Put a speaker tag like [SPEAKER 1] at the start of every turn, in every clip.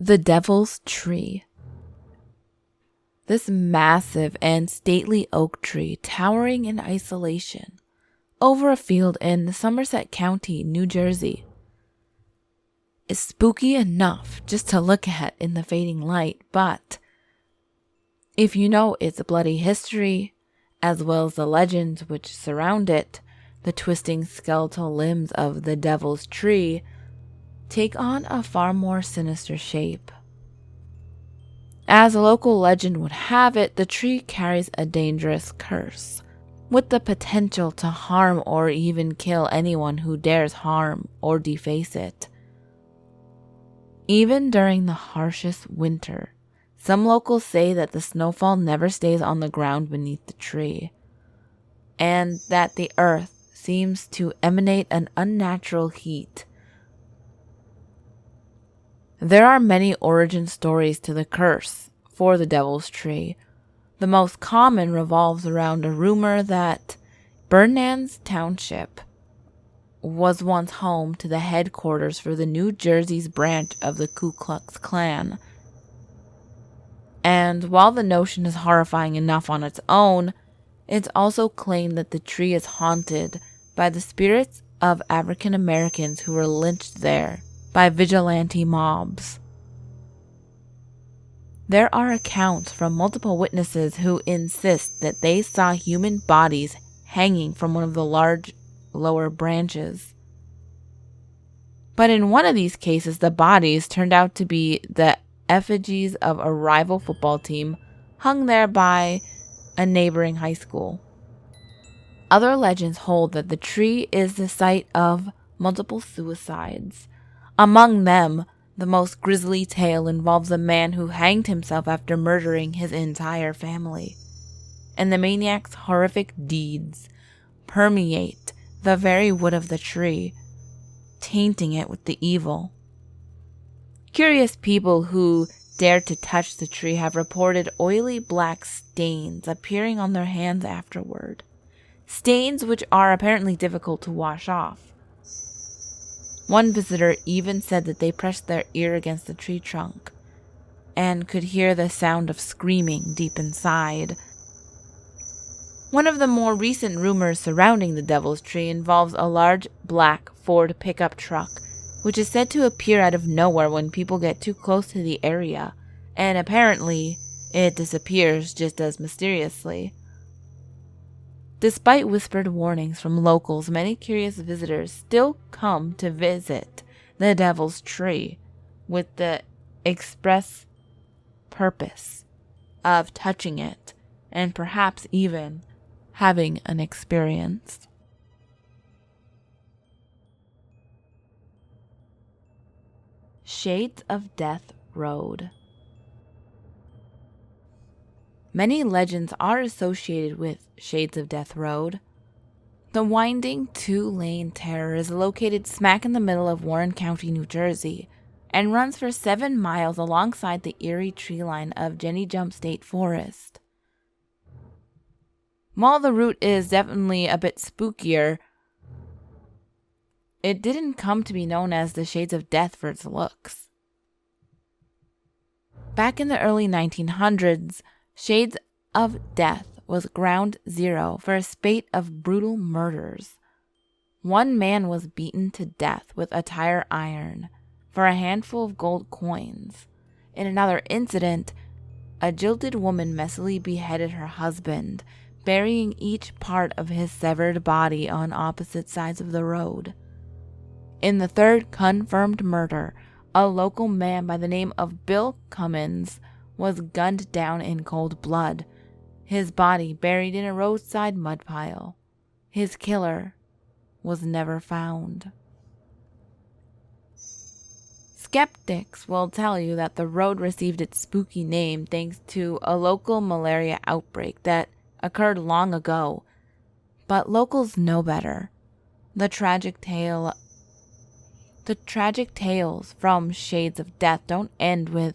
[SPEAKER 1] The Devil's Tree. This massive and stately oak tree, towering in isolation over a field in Somerset County, New Jersey, is spooky enough just to look at in the fading light, but if you know its bloody history, as well as the legends which surround it, the twisting skeletal limbs of the Devil's Tree take on a far more sinister shape. As a local legend would have it, the tree carries a dangerous curse, with the potential to harm or even kill anyone who dares harm or deface it. Even during the harshest winter, some locals say that the snowfall never stays on the ground beneath the tree, and that the earth seems to emanate an unnatural heat. There are many origin stories to the curse for the Devil's Tree. The most common revolves around a rumor that Burnan's Township was once home to the headquarters for the New Jersey's branch of the Ku Klux Klan. And while the notion is horrifying enough on its own, it's also claimed that the tree is haunted by the spirits of African Americans who were lynched there by vigilante mobs. There are accounts from multiple witnesses who insist that they saw human bodies hanging from one of the large lower branches. But in one of these cases, the bodies turned out to be the effigies of a rival football team hung there by a neighboring high school. Other legends hold that the tree is the site of multiple suicides. Among them, the most grisly tale involves a man who hanged himself after murdering his entire family. And the maniac's horrific deeds permeate the very wood of the tree, tainting it with the evil. Curious people who dared to touch the tree have reported oily black stains appearing on their hands afterward. Stains which are apparently difficult to wash off. One visitor even said that they pressed their ear against the tree trunk and could hear the sound of screaming deep inside. One of the more recent rumors surrounding the Devil's Tree involves a large black Ford pickup truck, which is said to appear out of nowhere when people get too close to the area, and apparently it disappears just as mysteriously. Despite whispered warnings from locals, many curious visitors still come to visit the Devil's Tree with the express purpose of touching it and perhaps even having an experience. Shades of Death Road. Many legends are associated with Shades of Death Road. The winding two-lane terror is located smack in the middle of Warren County, New Jersey, and runs for 7 miles alongside the eerie tree line of Jenny Jump State Forest. While the route is definitely a bit spookier, it didn't come to be known as the Shades of Death for its looks. Back in the early 1900s, Shades of Death was ground zero for a spate of brutal murders. One man was beaten to death with a tire iron for a handful of gold coins. In another incident, a jilted woman messily beheaded her husband, burying each part of his severed body on opposite sides of the road. In the third confirmed murder, a local man by the name of Bill Cummins was gunned down in cold blood, his body buried in a roadside mud pile. His killer was never found. Skeptics will tell you that the road received its spooky name thanks to a local malaria outbreak that occurred long ago, but locals know better. The tragic tales from Shades of Death don't end with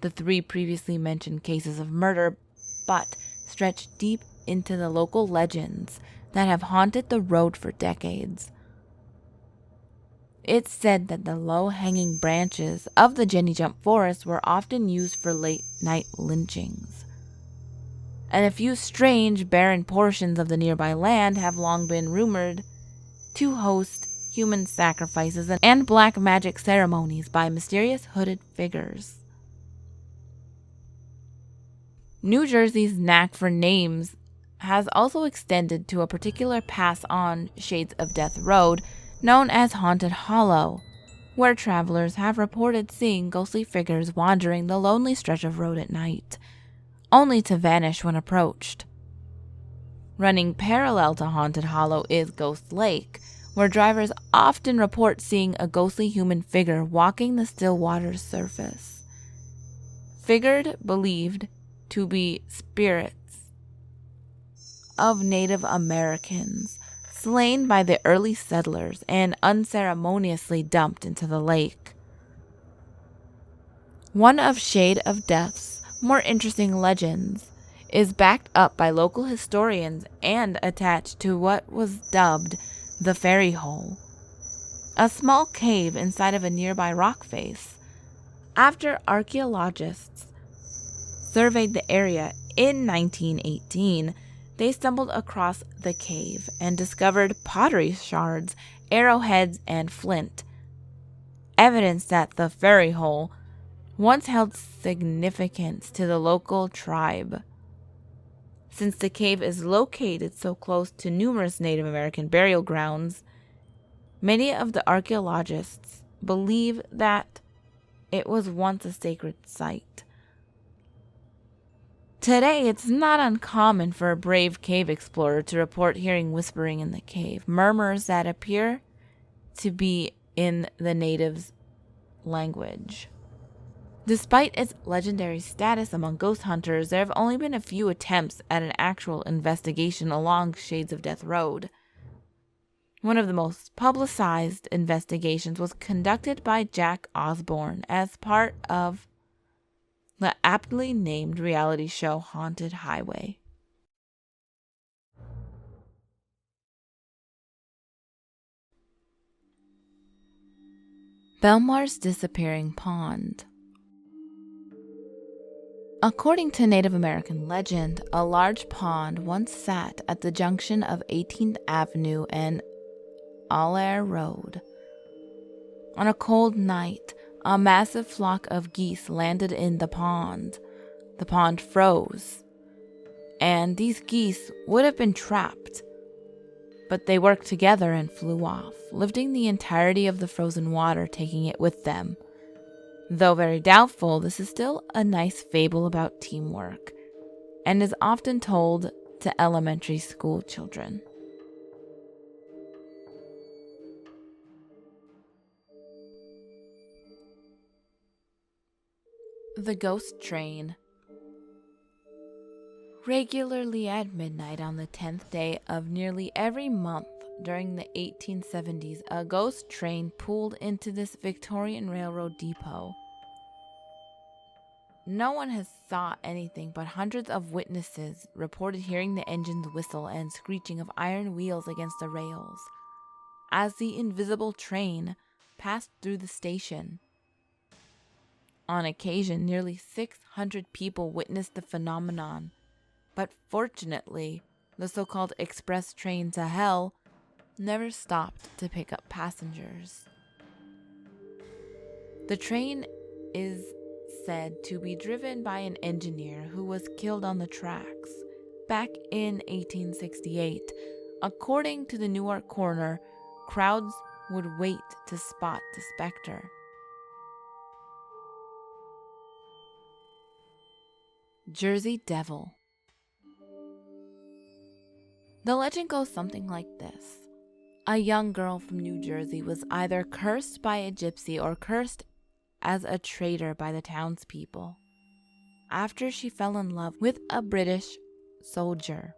[SPEAKER 1] the 3 previously mentioned cases of murder, but stretch deep into the local legends that have haunted the road for decades. It's said that the low-hanging branches of the Jenny Jump Forest were often used for late-night lynchings. And a few strange, barren portions of the nearby land have long been rumored to host human sacrifices and black magic ceremonies by mysterious hooded figures. New Jersey's knack for names has also extended to a particular pass-on Shades of Death road known as Haunted Hollow, where travelers have reported seeing ghostly figures wandering the lonely stretch of road at night, only to vanish when approached. Running parallel to Haunted Hollow is Ghost Lake, where drivers often report seeing a ghostly human figure walking the still water's surface. Believed to be spirits of Native Americans slain by the early settlers and unceremoniously dumped into the lake. One of Shade of Death's more interesting legends is backed up by local historians and attached to what was dubbed the Fairy Hole, a small cave inside of a nearby rock face. After archaeologists surveyed the area in 1918, they stumbled across the cave and discovered pottery shards, arrowheads, and flint, evidence that the Fairy Hole once held significance to the local tribe. Since the cave is located so close to numerous Native American burial grounds, many of the archaeologists believe that it was once a sacred site. Today, it's not uncommon for a brave cave explorer to report hearing whispering in the cave, murmurs that appear to be in the natives' language. Despite its legendary status among ghost hunters, there have only been a few attempts at an actual investigation along Shades of Death Road. One of the most publicized investigations was conducted by Jack Osborne as part of the aptly named reality show Haunted Highway. Belmar's disappearing pond. According to Native American legend, a large pond once sat at the junction of 18th Avenue and Allaire Road. On a cold night, a massive flock of geese landed in the pond. The pond froze, and these geese would have been trapped, but they worked together and flew off, lifting the entirety of the frozen water, taking it with them. Though very doubtful, this is still a nice fable about teamwork, and is often told to elementary school children. The Ghost Train. Regularly at midnight on the 10th day of nearly every month during the 1870s, a ghost train pulled into this Victorian railroad depot. No one has saw anything, but hundreds of witnesses reported hearing the engine's whistle and screeching of iron wheels against the rails as the invisible train passed through the station. On occasion, nearly 600 people witnessed the phenomenon, but fortunately, the so-called express train to hell never stopped to pick up passengers. The train is said to be driven by an engineer who was killed on the tracks back in 1868. According to the Newark coroner, crowds would wait to spot the specter. Jersey Devil. The legend goes something like this. A young girl from New Jersey was either cursed by a gypsy or cursed as a traitor by the townspeople after she fell in love with a British soldier.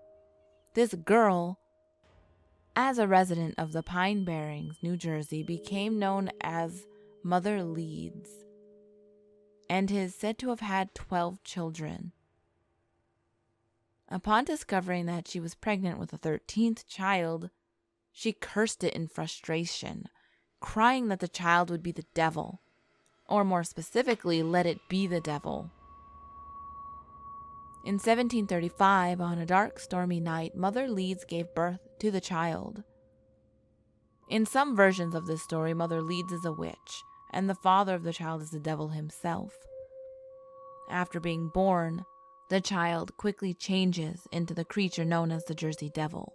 [SPEAKER 1] This girl, as a resident of the Pine Barrens, New Jersey, became known as Mother Leeds and is said to have had 12 children. Upon discovering that she was pregnant with a 13th child, she cursed it in frustration. crying that the child would be the devil, or more specifically, let it be the devil. In 1735, on a dark, stormy night, Mother Leeds gave birth to the child. In some versions of this story, Mother Leeds is a witch, and the father of the child is the devil himself. After being born, the child quickly changes into the creature known as the Jersey Devil.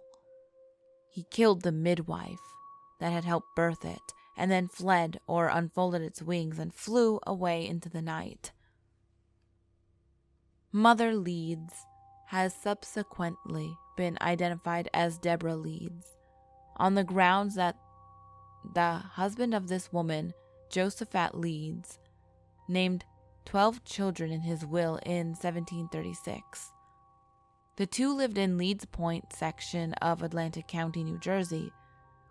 [SPEAKER 1] He killed the midwife that had helped birth it, and then fled or unfolded its wings and flew away into the night. Mother Leeds has subsequently been identified as Deborah Leeds, on the grounds that the husband of this woman, Josephat Leeds, named 12 children in his will in 1736. The two lived in Leeds Point section of Atlantic County, New Jersey,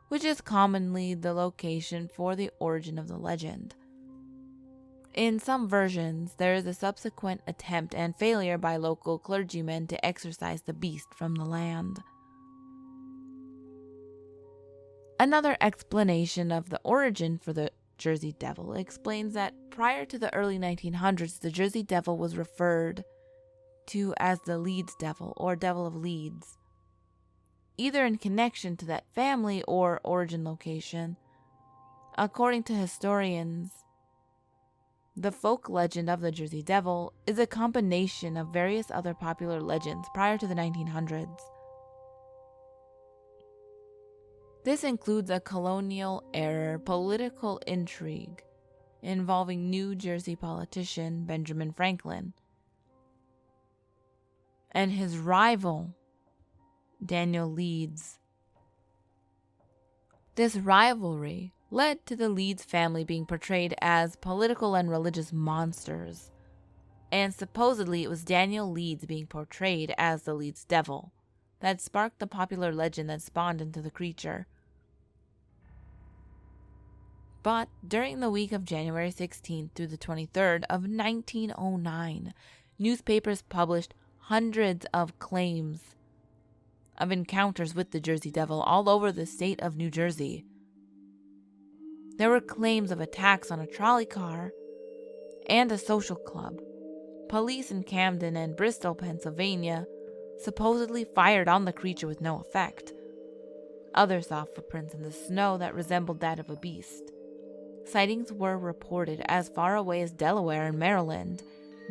[SPEAKER 1] which is commonly the location for the origin of the legend. In some versions, there is a subsequent attempt and failure by local clergymen to exorcise the beast from the land. Another explanation of the origin for the Jersey Devil explains that prior to the early 1900s, the Jersey Devil was referred to as the Leeds Devil or Devil of Leeds, either in connection to that family or origin location. According to historians, the folk legend of the Jersey Devil is a combination of various other popular legends prior to the 1900s. This includes a colonial-era political intrigue involving New Jersey politician Benjamin Franklin and his rival, Daniel Leeds. This rivalry led to the Leeds family being portrayed as political and religious monsters, and supposedly it was Daniel Leeds being portrayed as the Leeds Devil that sparked the popular legend that spawned into the creature. But during the week of January 16th through the 23rd of 1909, newspapers published hundreds of claims of encounters with the Jersey Devil all over the state of New Jersey. There were claims of attacks on a trolley car and a social club. Police in Camden and Bristol, Pennsylvania, supposedly fired on the creature with no effect. Others saw footprints in the snow that resembled that of a beast. Sightings were reported as far away as Delaware and Maryland.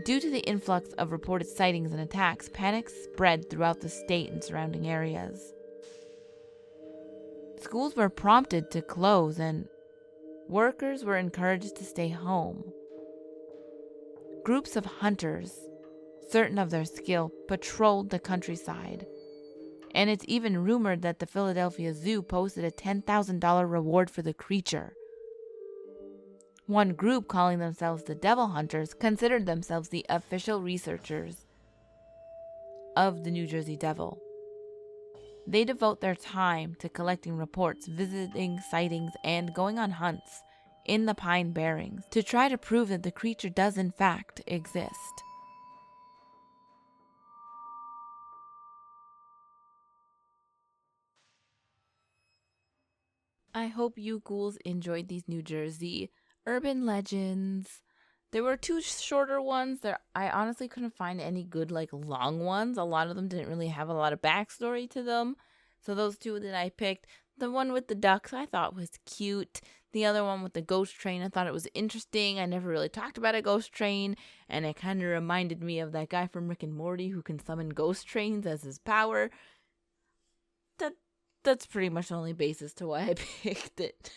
[SPEAKER 1] Due to the influx of reported sightings and attacks, panic spread throughout the state and surrounding areas. Schools were prompted to close and workers were encouraged to stay home. Groups of hunters, certain of their skill, patrolled the countryside. And it's even rumored that the Philadelphia Zoo posted a $10,000 reward for the creature. One group, calling themselves the Devil Hunters, considered themselves the official researchers of the New Jersey Devil. They devote their time to collecting reports, visiting sightings, and going on hunts in the Pine Barrens to try to prove that the creature does in fact exist. I hope you ghouls enjoyed these New Jersey urban legends. There were two shorter ones. I honestly couldn't find any good long ones. A lot of them didn't really have a lot of backstory to them. So those two that I picked, the one with the ducks I thought was cute. The other one with the ghost train, I thought it was interesting. I never really talked about a ghost train, and it kind of reminded me of that guy from Rick and Morty who can summon ghost trains as his power. That's pretty much the only basis to why I picked it.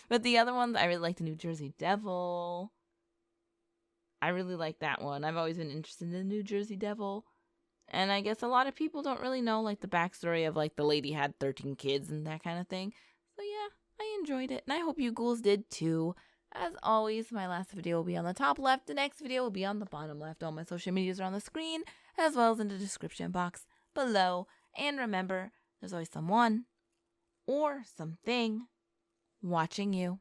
[SPEAKER 1] But the other ones, I really like the New Jersey Devil. I really like that one. I've always been interested in the New Jersey Devil. And I guess a lot of people don't really know the backstory of the lady had 13 kids and that kind of thing. So yeah, I enjoyed it. And I hope you ghouls did too. As always, my last video will be on the top left. The next video will be on the bottom left. All my social medias are on the screen, as well as in the description box below. And remember, there's always someone or something watching you.